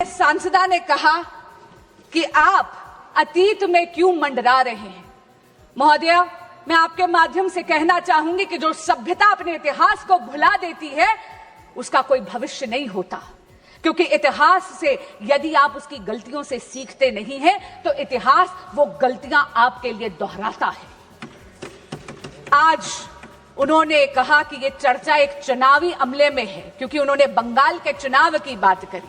सांसदा ने कहा कि आप अतीत में क्यों मंडरा रहे हैं। महोदय, मैं आपके माध्यम से कहना चाहूंगी कि जो सभ्यता अपने इतिहास को भुला देती है उसका कोई भविष्य नहीं होता, क्योंकि इतिहास से यदि आप उसकी गलतियों से सीखते नहीं हैं तो इतिहास वो गलतियां आपके लिए दोहराता है। आज उन्होंने कहा कि ये चर्चा एक चुनावी अमले में है, क्योंकि उन्होंने बंगाल के चुनाव की बात करी।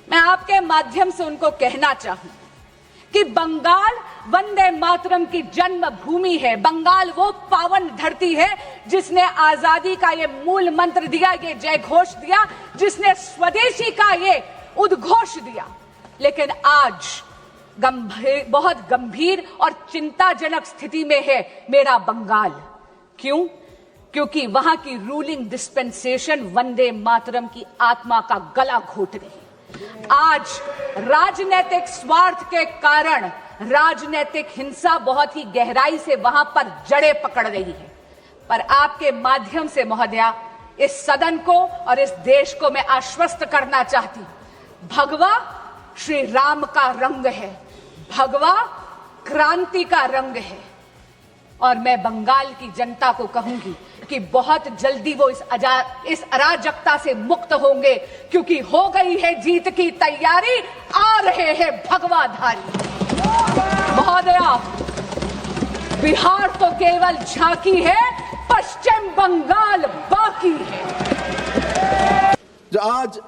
मैं आपके माध्यम से उनको कहना चाहूं कि बंगाल वंदे मातरम की जन्मभूमि है। बंगाल वो पावन धरती है जिसने आजादी का ये मूल मंत्र दिया, ये जय घोष दिया, जिसने स्वदेशी का ये उद्घोष दिया। लेकिन आज बहुत गंभीर और चिंताजनक स्थिति में है मेरा बंगाल। क्यों? क्योंकि वहां की रूलिंग डिस्पेंसेशन वंदे मातरम की आत्मा का गला घोट रही है। आज राजनीतिक स्वार्थ के कारण राजनीतिक हिंसा बहुत ही गहराई से वहां पर जड़ें पकड़ रही है। पर आपके माध्यम से महोदया, इस सदन को और इस देश को मैं आश्वस्त करना चाहती हूं, भगवा श्री राम का रंग है, भगवा क्रांति का रंग है। और मैं बंगाल की जनता को कहूंगी कि बहुत जल्दी वो इस अराजकता से मुक्त होंगे, क्योंकि हो गई है जीत की तैयारी, आ रहे हैं भगवाधारी। महोदया, बिहार तो केवल झांकी है, पश्चिम बंगाल बाकी है। जो आज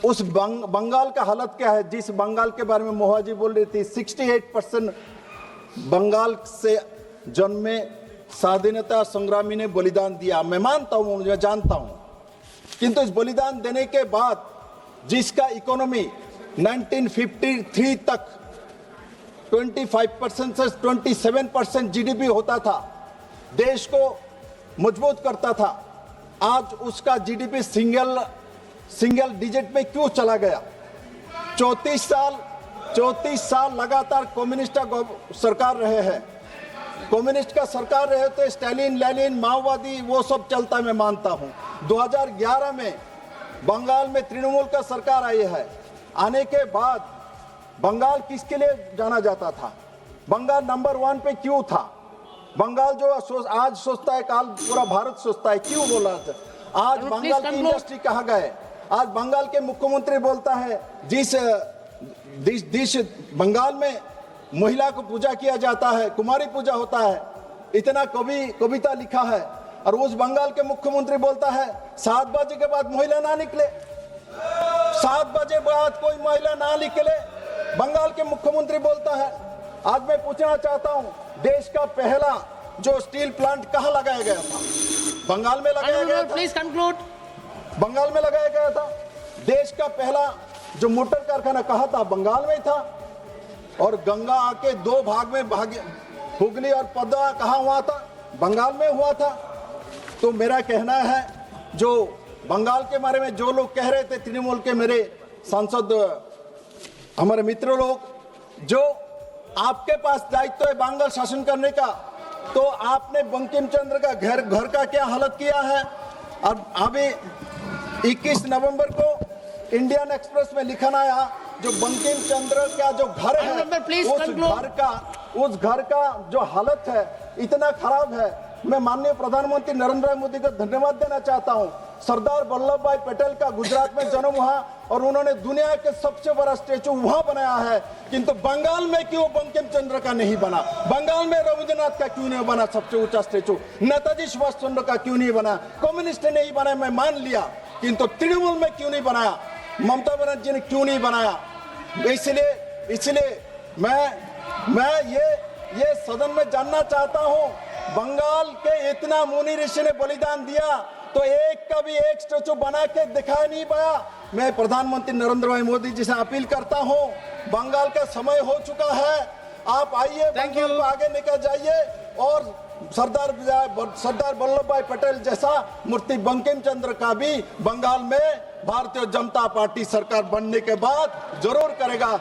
उस बंगाल का हालत क्या है, जिस बंगाल के बारे में मोहा जी बोल रही थी, 68% बंगाल से जन्मे स्वाधीनता संग्रामी ने बलिदान दिया। मैं मानता हूं, मैं जानता हूं, किंतु इस बलिदान देने के बाद जिसका इकोनॉमी 1953 तक 25% से 27% जीडीपी होता था, देश को मजबूत करता था, आज उसका जीडीपी सिंगल डिजिट में क्यों चला गया? 34 साल लगातार कम्युनिस्ट सरकार रहे हैं। कम्युनिस्ट का सरकार रहे तो स्टालिन, लेनिन, माओवादी वो सब चलता, मैं मानता हूं। 2011 में बंगाल में तृणमूल का सरकार आई है। आने के बाद बंगाल किसके लिए जाना जाता था? बंगाल नंबर 1 पे क्यों था? बंगाल जो आज सोचता है, काल पूरा भारत सोचता है, क्यों बोला था? आज बंगाल की इंडस्ट्री कहाँ गए? आज बंगाल के मुख्यमंत्री बोलता है जिस बंगाल में महिला को पूजा किया जाता है, कुमारी पूजा होता है, इतना कविता लिखा है, और उस बंगाल के मुख्यमंत्री बोलता है 7 बजे के बाद महिला ना निकले, 7 बजे बाद कोई महिला ना निकले, बंगाल के मुख्यमंत्री बोलता है। आज मैं पूछना चाहता हूं, देश का पहला जो स्टील प्लांट कहां लगाया गया था? बंगाल में लगाया गया था। Please conclude. बंगाल में लगाया गया था। देश का पहला जो मोटर कारखाना कहा था? बंगाल में था। और गंगा आके 2 भाग में हुगली और पद्मा कहाँ हुआ था? बंगाल में हुआ था। तो मेरा कहना है, जो बंगाल के बारे में जो लोग कह रहे थे, तृणमूल के मेरे सांसद, हमारे मित्र लोग, जो आपके पास दायित्व है बंगाल शासन करने का, तो आपने बंकिम चंद्र का घर का क्या हालत किया है? अब अभी 21 नवंबर को इंडियन एक्सप्रेस में लिखा आया, जो बंकिम चंद्र का जो घर है, उस घर का जो हालत है इतना खराब है। मैं माननीय प्रधानमंत्री नरेंद्र मोदी को धन्यवाद देना चाहता हूं। सरदार वल्लभ भाई पटेल का गुजरात में जन्म हुआ और उन्होंने दुनिया के सबसे बड़ा स्टेचू वहां बनाया है, किंतु बंगाल में क्यों बंकिम चंद्र का नहीं बना? बंगाल में रविंद्रनाथ का क्यों नहीं बना सबसे ऊंचा स्टेचू? नेताजी सुभाष चंद्र का क्यों नहीं बना? कम्युनिस्ट ने नहीं बनाया, मैं मान लिया, किंतु तृणमूल में क्यों नहीं बनाया? ममता बनर्जी ने क्यों नहीं बनाया? इसलिए मैं ये सदन में जानना चाहता हूं, बंगाल के इतना मुनि ऋषि ने बलिदान दिया तो एक स्टेचू बना के दिखाई नहीं पाया। मैं प्रधानमंत्री नरेंद्र भाई मोदी जी से अपील करता हूं, बंगाल का समय हो चुका है, आप आइए, बंगाल को आगे निकल जाइए और सरदार वल्लभ भाई पटेल जैसा मूर्ति बंकिम चंद्र का भी बंगाल में भारतीय जनता पार्टी सरकार बनने के बाद जरूर करेगा।